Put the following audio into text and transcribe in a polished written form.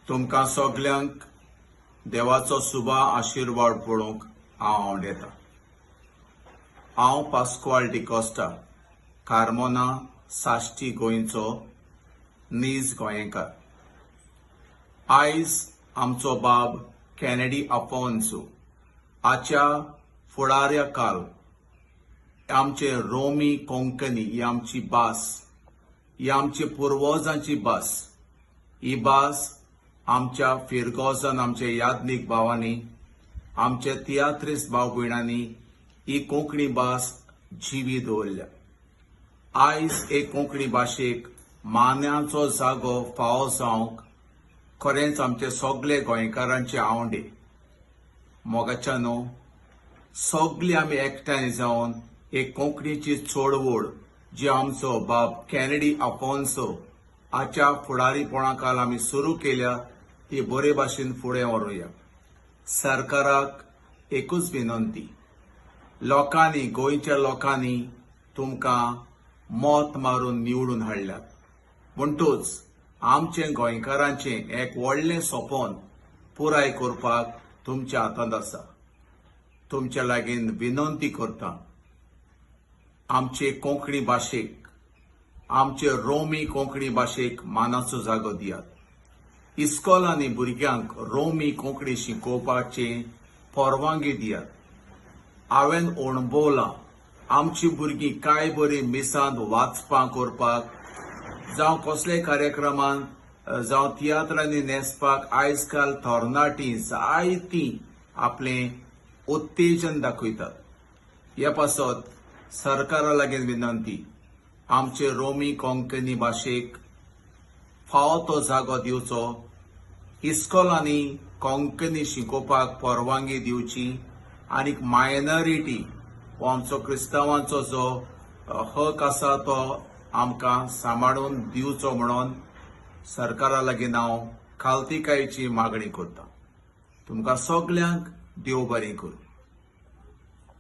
तुमकां सगल्यांक देवाचो शुभ आशीर्वाद पळोवंक हांव आवडेता। हांव पास्कवाल डिकोस्टा, कार्मोना साश्टी गोंयचो नीज गोंयकार। आयज आमचो बाब केनेडी आफोन्सो हाच्या फुडाऱ्या काल आमचे रोमी कोंकणी ही आमची भास, ही आमची पुर्वजांची भास। ही भास आमच्या फिरगोजन, आमच्या याज्ञिक भावांनी, आमच्या तियात्रिस्त भाव भयणांनी ही कोंकणी भास जिवी दवरल्या। आयज हे कोंकणी भाशेक मानाचो जागो फावो जावंक खरेंच आमचे सगळे गोंयकारांचे आवडे। मोगाच्यानो सगळीं आमी एकठांय जावन एक कोंकणीची चळवळ जी आमचो बाब केनेडी आफोन्सो हाच्या फुडारीपणाखाल आमी सुरू केल्या ती बरे भाशेन फुडें व्हरुया। सरकाराक एकूच विनंती, लोकांनी, गोंयच्या लोकांनी तुमकां मत मारून निवडून हाडल्यात, म्हणटूच आमचे गोंयकारांचें एक व्हडलें सपन पुराय करपाक तुमच्या हातांत आसा। तुमच्या लागीं विनंती करता, आमचे कोंकणी भाशेक, आमचे रोमी कोंकणी भाशेक मानाचो जागो दियात। इस्कॉलांनी भुरग्यांक रोमी कोंकणी शिकोवपाची परवानगी दियात। हांवें अणभवलां, आमची भुरगीं कांय बरी मिसांत वाचपां करपाक, जावं कसले कार्यक्रमान, जावं तियात्रांनी नेसपाक आयज काल तरणाटीं जायतीं आपलें उत्तेजन दाखयतात। ह्या पासत सरकारा लागीं विनंती, आमचे रोमी कोंकणी भाशेक फावो तो जागो दिवचो, इस्कॉलांनी कोंकणी शिकोवपाक परवानगी दिवची, आनी मायनॉरिटी हो आमचो क्रिस्तांवांचो जो हक आसा तो आमकां सांबाळून दिवचो म्हणून सरकारा लागीं हांव खालतीकायेची मागणी करतां। तुमकां सगल्यांक देव बरें करूं।